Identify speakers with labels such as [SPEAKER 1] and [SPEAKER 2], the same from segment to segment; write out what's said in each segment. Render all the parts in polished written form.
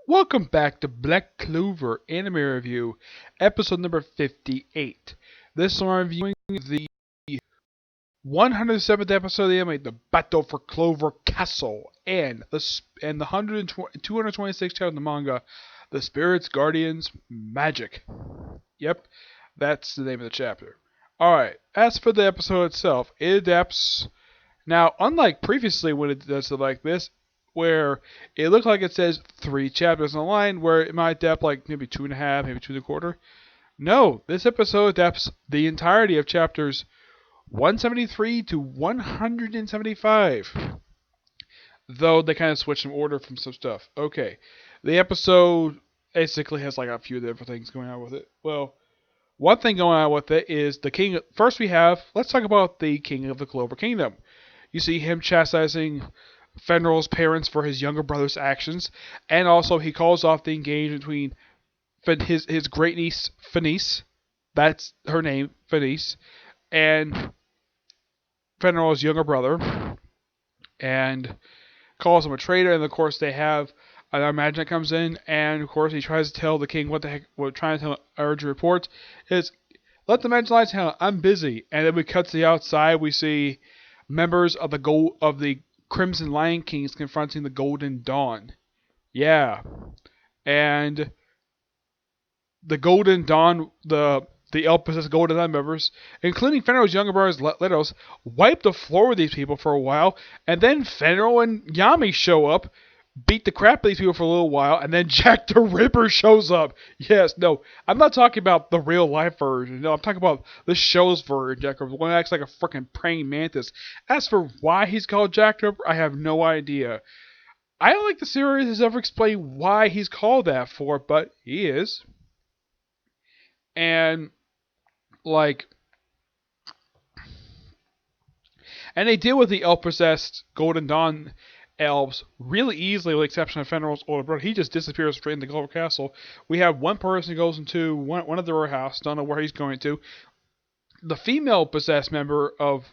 [SPEAKER 1] Welcome back to Black Clover Anime Review, episode number 58. This one I'm reviewing the 107th episode of the anime, The Battle for Clover Castle, and the 226th chapter of the manga, The Spirits Guardians Magic. Yep, that's the name of the chapter. Alright, as for the episode itself, it adapts. Now, unlike previously when it does it like this, where it looks like it says 3 chapters in a line, where it might adapt like maybe 2.5, maybe 2.25. No, this episode adapts the entirety of chapters 173 to 175. Though they kind of switch some order from some stuff. Okay, the episode basically has like a few different things going on with it. Well, one thing going on with it is the king. First, let's talk about the king of the Clover Kingdom. You see him chastising Fenrir's parents for his younger brother's actions, and also he calls off the engagement between his great niece Fenice, that's her name, Fenice, and Fenrir's younger brother, and calls him a traitor. And of course they have another magician that comes in, and of course he tries to tell the king what the heck. What trying to tell urgent report is, let the magician lights down. I'm busy. And then we cut to the outside. We see members of the Crimson Lion Kings confronting the Golden Dawn. Yeah. And the Golden Dawn, the elf-possessed Golden Dawn members, including Fenrir's younger brothers Letos, wipe the floor with these people for a while, and then Fenrir and Yami show up, beat the crap out of these people for a little while, and then Jack the Ripper shows up. Yes, no, I'm not talking about the real life version. No, I'm talking about the show's version. Jack the Ripper, one that acts like a freaking praying mantis. As for why he's called Jack the Ripper, I have no idea. I don't think the series has ever explained why he's called that for, but he is. And and they deal with the elf-possessed Golden Dawn elves really easily, with the exception of Fenrir's older brother. He just disappears straight into Clover Castle. We have one person who goes into one of their house, don't know where he's going to. The female possessed member of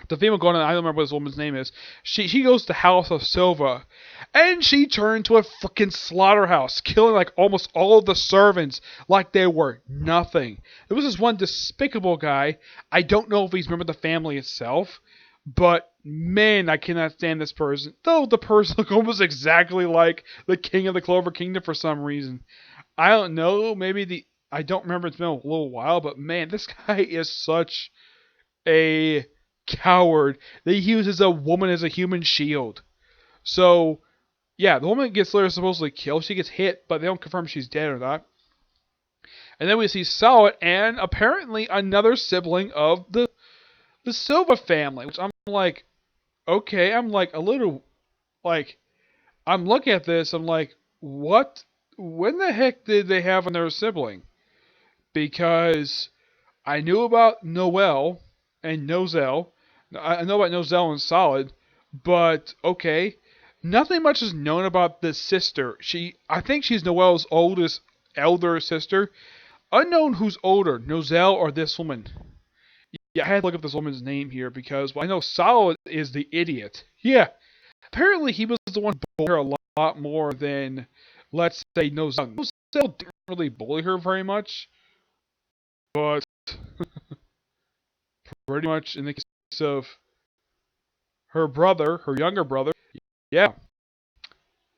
[SPEAKER 1] the female Golden, I don't remember what this woman's name is. She goes to House of Silva, and she turned to a freaking slaughterhouse, killing like almost all of the servants like they were nothing. There was this one despicable guy. I don't know if he's a member of the family itself, but man, I cannot stand this person. Though the person looks almost exactly like the king of the Clover Kingdom for some reason. I don't know. I don't remember. It's been a little while, but man, this guy is such a coward that he uses a woman as a human shield. So, yeah, the woman gets literally supposedly killed. She gets hit, but they don't confirm she's dead or not. And then we see Solid and apparently another sibling of the Silva family, which I'm like, okay, I'm like a little, like, I'm looking at this, I'm like, what? When the heck did they have another sibling? Because I knew about Noelle and Nozel. I know about Nozel and Solid, but okay. Nothing much is known about this sister. I think she's Noelle's elder sister. Unknown who's older, Nozel or this woman. Yeah, I had to look up this woman's name here because I know Solid is the idiot. Yeah, apparently he was the one who bullied her a lot more than, let's say, Nozel. Nozel didn't really bully her very much, but pretty much in the case of her brother, her younger brother, yeah,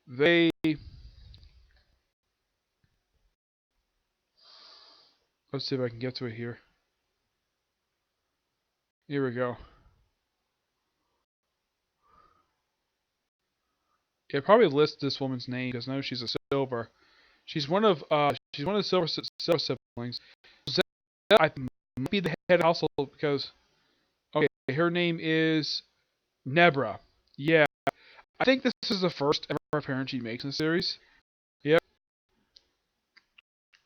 [SPEAKER 1] they. Let's see if I can get to it here. Here we go. It probably lists this woman's name because I know she's a Silver. She's one of the Silver siblings. I think might be the head of the household because okay, her name is Nebra. Yeah, I think this is the first ever appearance she makes in the series. Yep,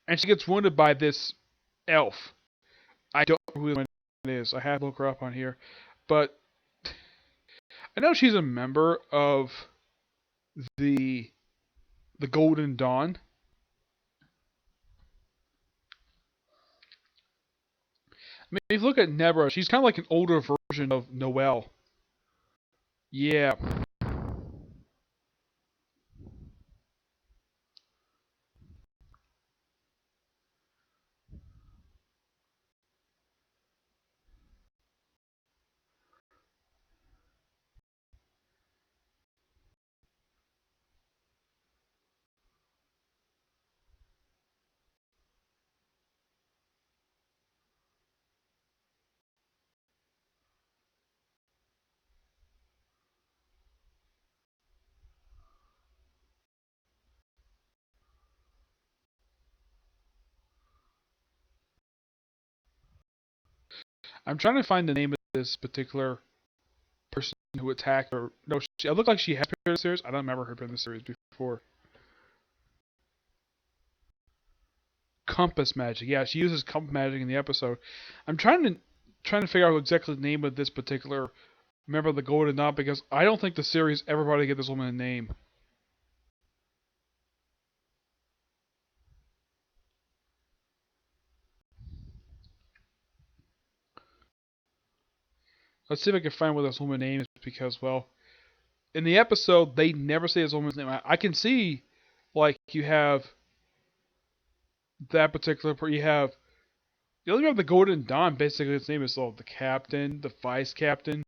[SPEAKER 1] and she gets wounded by this elf. I don't know who it is. I had to look her up on here, but I know she's a member of the Golden Dawn. I mean, if you look at Nebra, she's kind of like an older version of Noelle. Yeah. I'm trying to find the name of this particular person who attacked her. No, it looked like she had appeared in the series. I don't remember her appearing in the series before. Compass magic. Yeah, she uses compass magic in the episode. I'm trying to figure out exactly the name of this particular member of the Golden Dawn because I don't think the series ever wanted to give this woman a name. Let's see if I can find what this woman's name is because, well, in the episode they never say this woman's name. I can see, like, you have that particular. You only have the Golden Dawn. Basically, its name is the captain, the vice captain,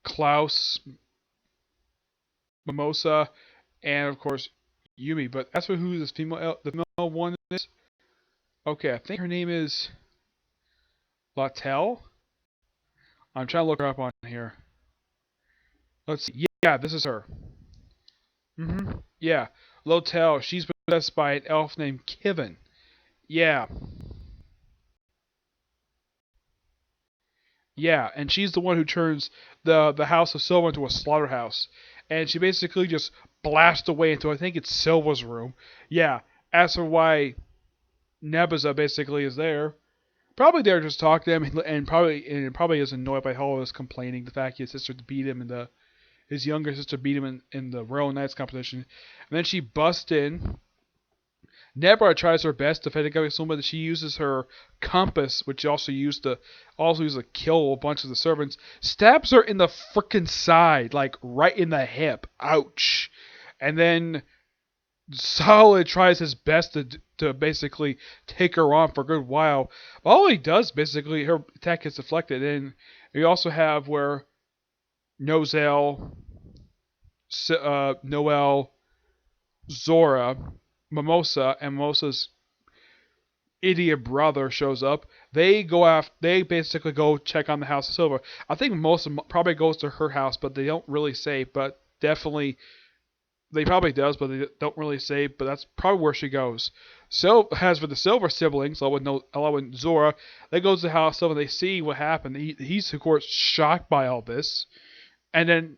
[SPEAKER 1] Klaus, Mimosa, and of course Yumi. But as for who this the female one is, okay, I think her name is Latel. I'm trying to look her up on here. Let's see. Yeah, this is her. Yeah, Lotel. She's possessed by an elf named Kivin. Yeah, yeah, and she's the one who turns the House of Silver into a slaughterhouse, and she basically just blasts away into I think it's Silver's room. Yeah, as for why Nebuza basically is there, probably there just talk to him and probably is annoyed by all this complaining the fact his sister beat him in the his younger sister beat him in the Royal Knights competition, and then she busts in. Nebra tries her best to fight against someone, but she uses her compass, which she also used to kill a bunch of the servants. Stabs her in the frickin' side, like right in the hip. Ouch! And then Solid tries his best to basically take her on for a good while. All he does basically, her attack gets deflected, and you also have where Nozel, Noel, Zora, Mimosa, and Mimosa's idiot brother shows up. They basically go check on the House of Silver. I think most of them probably goes to her house, but they don't really say. But definitely, they probably does, but they don't really say. But that's probably where she goes. So as for the Silver siblings, along with Zora, they go to the House of Silver. They see what happened. He's of course shocked by all this, and then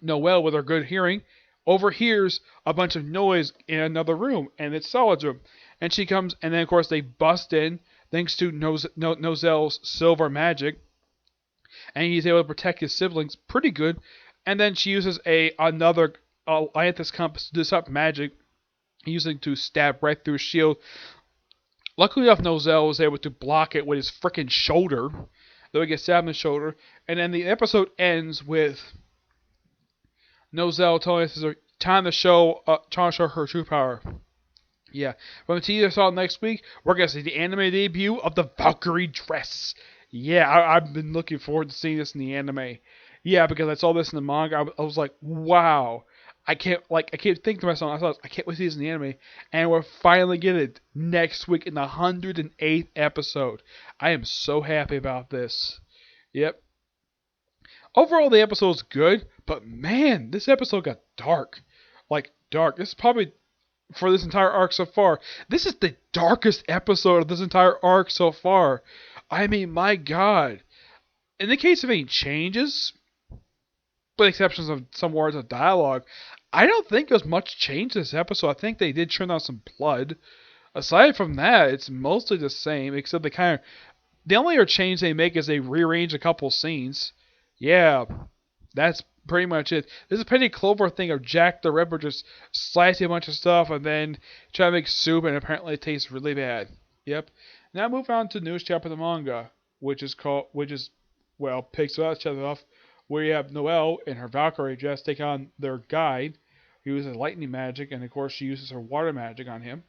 [SPEAKER 1] Noelle, with her good hearing, overhears a bunch of noise in another room, and it's Solid's room. And she comes, and then of course they bust in, thanks to Nozelle's silver magic, and he's able to protect his siblings pretty good. And then she uses another Alliantis compass to disrupt magic, using to stab right through his shield. Luckily enough, Nozelle was able to block it with his freaking shoulder, though he gets stabbed in the shoulder. And then the episode ends with Nozelle telling us it's time to trying to show her true power. Yeah. From the teaser saw next week, we're going to see the anime debut of the Valkyrie dress. Yeah, I've been looking forward to seeing this in the anime. Yeah, because I saw this in the manga, I was like, wow. I can't think to myself, I can't wait to see this in the anime. And we're finally getting it next week in the 108th episode. I am so happy about this. Yep. Overall, the episode's good, but man, this episode got dark. Like, dark. This is probably, for this entire arc so far, this is the darkest episode of this entire arc so far. I mean, my god. In the case of any changes, with exceptions of some words of dialogue, I don't think there's much change this episode. I think they did turn on some blood. Aside from that, it's mostly the same, except the only other change they make is they rearrange a couple scenes. Yeah, that's pretty much it. This is a pretty Clover thing of Jack the Ripper just slicing a bunch of stuff and then trying to make soup, and apparently it tastes really bad. Yep. Now move on to the newest chapter of the manga, picks up each other off, where you have Noelle in her Valkyrie dress take on their guide, who uses lightning magic, and of course she uses her water magic on him.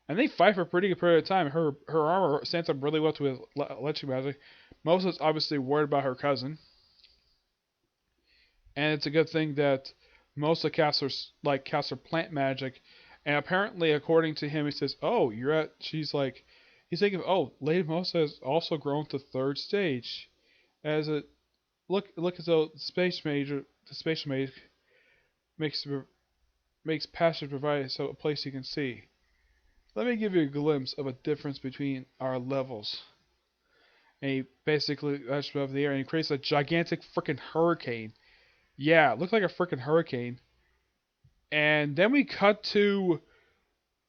[SPEAKER 1] And they fight for a pretty good period of time. Her armor stands up really well to his electric magic. Mosa's obviously worried about her cousin. And it's a good thing that Mosa casts her plant magic. And apparently, according to him, he says, "Oh, he's thinking, oh, Lady Mosa has also grown to third stage. As it look as though the space mage makes passage provided so a place you can see. Let me give you a glimpse of a difference between our levels." and he basically that's above the air, and he creates a gigantic freaking hurricane. Yeah, it looked like a freaking hurricane. And then we cut to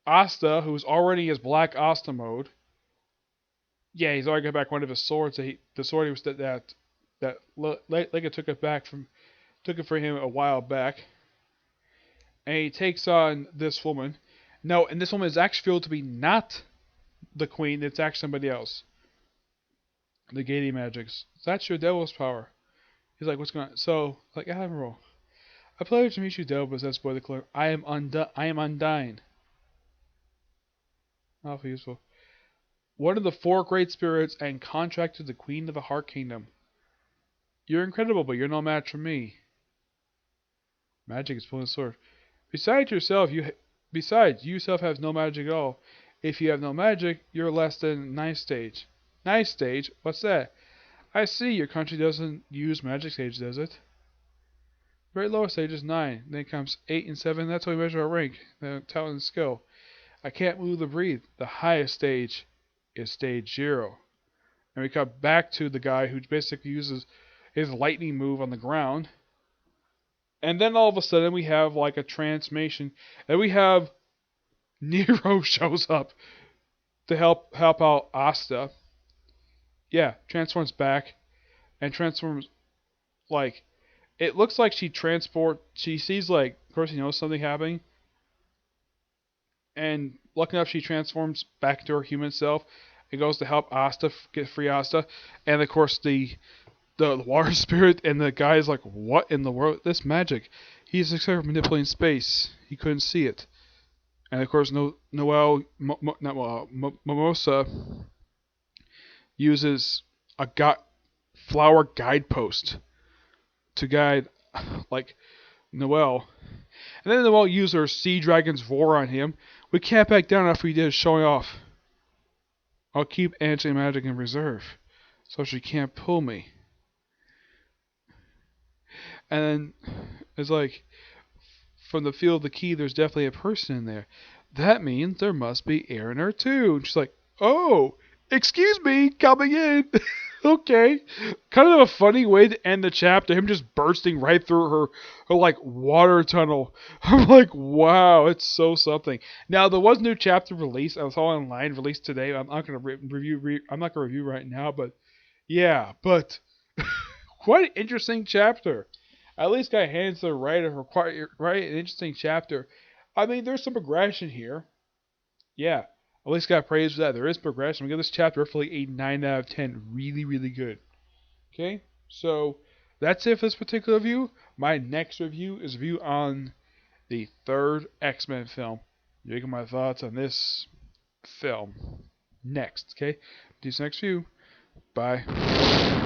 [SPEAKER 1] Asta, who's already in his Black Asta mode. Yeah, he's already got back one of his swords. The sword he was that Lega took it for him a while back, and he takes on this woman. No, and this woman is actually filled to be not the queen. It's actually somebody else. The Gaiety magics. That's your devil's power. He's like, what's going on? So, like, Admiral, a pleasure to meet you, Devil, says Boy the Clerk. I am undying. Awfully useful. One of the four great spirits and contracted the Queen of the Heart Kingdom. You're incredible, but you're no match for me. Magic is pulling a sword. Besides, you yourself have no magic at all. If you have no magic, you're less than ninth stage. Ninth stage? What's that? I see, your country doesn't use magic stage, does it? Very lower stage is 9. Then comes 8 and 7. That's how we measure our rank, the talent and skill. I can't move or breathe. The highest stage is stage 0. And we cut back to the guy who basically uses his lightning move on the ground. And then all of a sudden we have like a transformation. And we have Nero shows up to help out Asta. Yeah, transforms back and transforms like it looks like she sees like of course he knows something happening. And lucky enough she transforms back to her human self and goes to help Asta get free Asta. And of course the water spirit and the guy is like, what in the world? This magic. He's except for manipulating space. He couldn't see it. And of course, Mimosa uses a flower guidepost to guide, like, Noel. And then Noel used her Sea Dragon's Roar on him. We can't back down after he did showing off. I'll keep anti-magic in reserve, so she can't pull me. And then it's like, from the feel of the key, there's definitely a person in there. That means there must be air in her too. And she's like, oh, excuse me, coming in. Okay. Kind of a funny way to end the chapter. Him just bursting right through her like water tunnel. I'm like, wow, it's so something. Now there was a new chapter released. I was all online released today. I'm not gonna review. I'm not gonna review right now, but yeah, but quite an interesting chapter. At least got hands to the writer for quite an interesting chapter. I mean, there's some progression here. Yeah, at least got praise for that. There is progression. We give this chapter roughly a 9 out of 10. Really, really good. Okay, so that's it for this particular review. My next review is a review on the third X-Men film. You get my thoughts on this film next. Okay, do this next review. Bye.